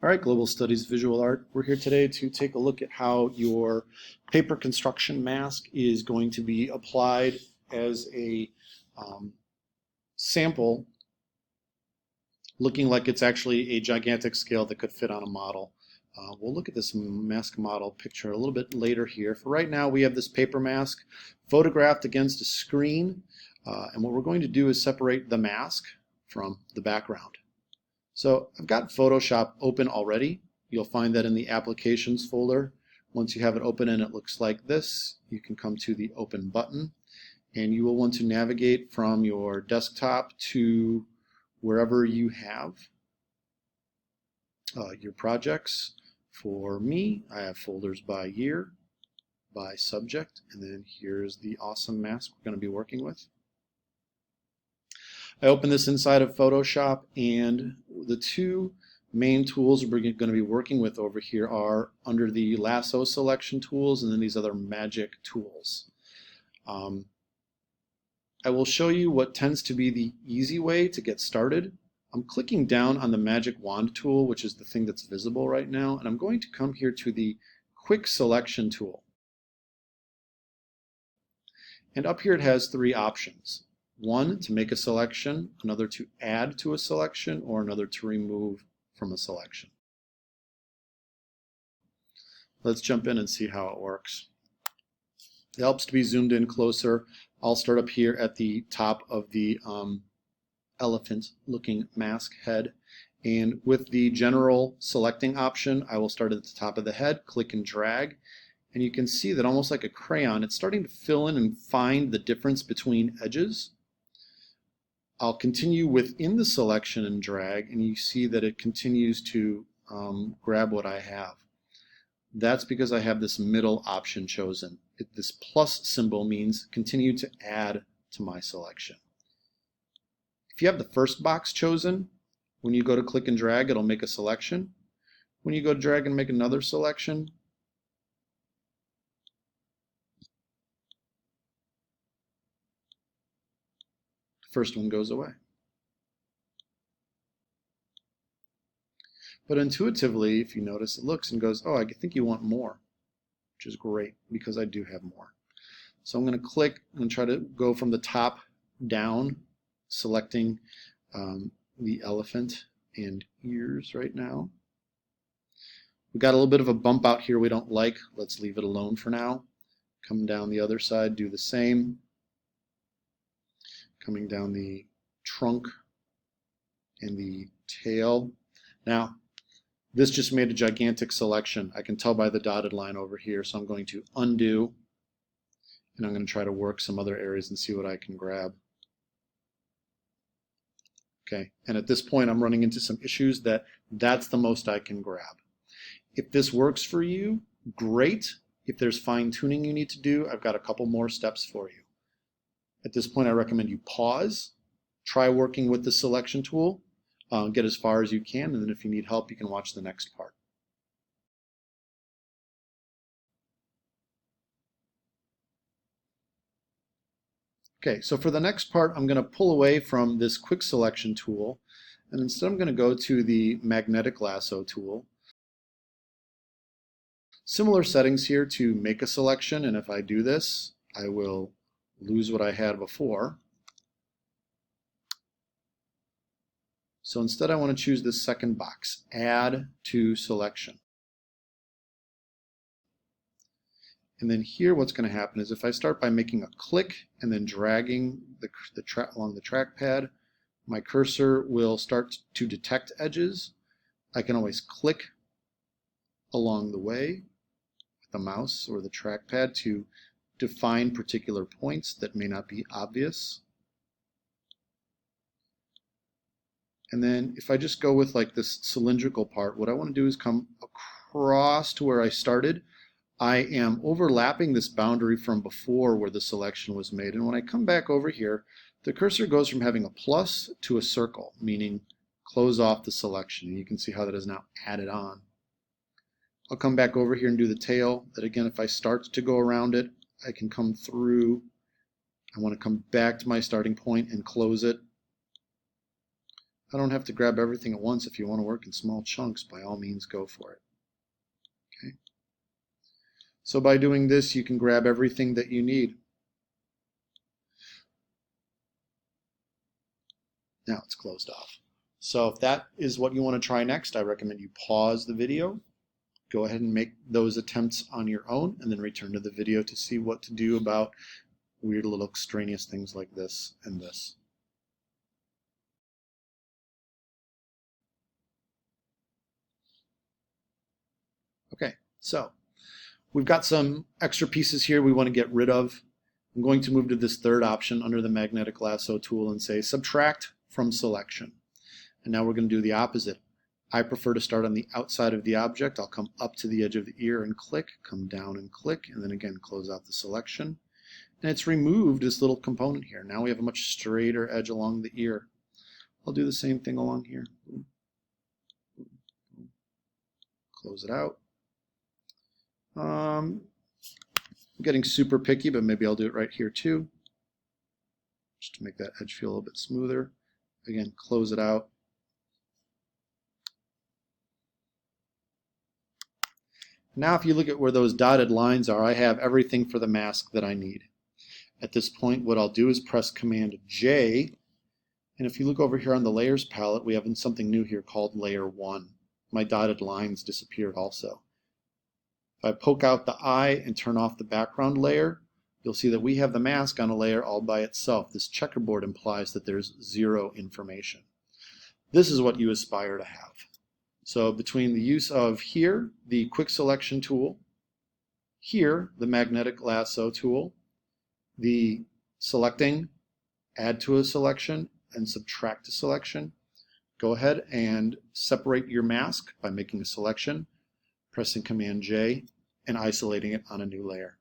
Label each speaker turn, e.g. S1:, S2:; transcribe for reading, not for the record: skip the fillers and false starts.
S1: All right, Global Studies Visual Art. We're here today to take a look at how your paper construction mask is going to be applied as a sample, looking like it's actually a gigantic scale that could fit on a model. We'll look at this mask model picture a little bit later here. For right now, we have this paper mask photographed against a screen, and what we're going to do is separate the mask from the background. So I've got Photoshop open already. You'll find that in the Applications folder. Once you have it open and it looks like this, you can come to the Open button, and you will want to navigate from your desktop to wherever you have your projects. For me, I have folders by year, by subject, and then here's the awesome mask we're going to be working with. I open this inside of Photoshop, and the two main tools we're going to be working with over here are under the lasso selection tools and then these other magic tools. I will show you what tends to be the easy way to get started. I'm clicking down on the magic wand tool, which is the thing that's visible right now, and I'm going to come here to the quick selection tool. And up here it has three options. One, to make a selection, another to add to a selection, or another to remove from a selection. Let's jump in and see how it works. It helps to be zoomed in closer. I'll start up here at the top of the elephant looking mask head, and with the general selecting option, I will start at the top of the head, click and drag, and you can see that almost like a crayon, it's starting to fill in and find the difference between edges. I'll continue within the selection and drag, and you see that it continues to grab what I have. That's because I have this middle option chosen. This plus symbol means continue to add to my selection. If you have the first box chosen, when you go to click and drag, it'll make a selection. When you go to drag and make another selection, first one goes away. But intuitively, if you notice, it looks and goes, oh, I think you want more, which is great because I do have more. So I'm going to click and try to go from the top down, selecting the elephant and ears right now. We've got a little bit of a bump out here we don't like. Let's leave it alone for now. Come down the other side, do the same. Coming down the trunk and the tail. Now, this just made a gigantic selection. I can tell by the dotted line over here, so I'm going to undo, and I'm going to try to work some other areas and see what I can grab. Okay, and at this point I'm running into some issues that's the most I can grab. If this works for you, great. If there's fine tuning you need to do, I've got a couple more steps for you. At this point, I recommend you pause, try working with the selection tool, get as far as you can, and then if you need help, you can watch the next part. Okay, so for the next part, I'm going to pull away from this quick selection tool, and instead I'm going to go to the magnetic lasso tool. Similar settings here to make a selection, and if I do this, I will lose what I had before. So instead I want to choose this second box, Add to Selection. And then here what's going to happen is if I start by making a click and then dragging along the trackpad, my cursor will start to detect edges. I can always click along the way with the mouse or the trackpad to define particular points that may not be obvious. And then if I just go with like this cylindrical part, what I want to do is come across to where I started. I am overlapping this boundary from before where the selection was made, and when I come back over here, the cursor goes from having a plus to a circle, meaning close off the selection, and you can see how that is now added on. I'll come back over here and do the tail. That again, if I start to go around it, I can come through. I want to come back to my starting point and close it. I don't have to grab everything at once. If you want to work in small chunks, by all means go for it. Okay. So by doing this, you can grab everything that you need. Now it's closed off. So if that is what you want to try next, I recommend you pause the video, go ahead and make those attempts on your own, and then return to the video to see what to do about weird little extraneous things like this and this. Okay, so we've got some extra pieces here we want to get rid of. I'm going to move to this third option under the magnetic lasso tool and say subtract from selection. And now we're going to do the opposite. I prefer to start on the outside of the object. I'll come up to the edge of the ear and click, come down and click, and then again close out the selection. And it's removed this little component here. Now we have a much straighter edge along the ear. I'll do the same thing along here. Close it out. I'm getting super picky, but maybe I'll do it right here too, just to make that edge feel a little bit smoother. Again, close it out. Now if you look at where those dotted lines are, I have everything for the mask that I need. At this point, what I'll do is press Command J, and if you look over here on the Layers palette, we have something new here called Layer 1. My dotted lines disappeared also. If I poke out the eye and turn off the background layer, you'll see that we have the mask on a layer all by itself. This checkerboard implies that there's zero information. This is what you aspire to have. So between the use of here, the quick selection tool, here, the magnetic lasso tool, the selecting, add to a selection, and subtract a selection, go ahead and separate your mask by making a selection, pressing Command J, and isolating it on a new layer.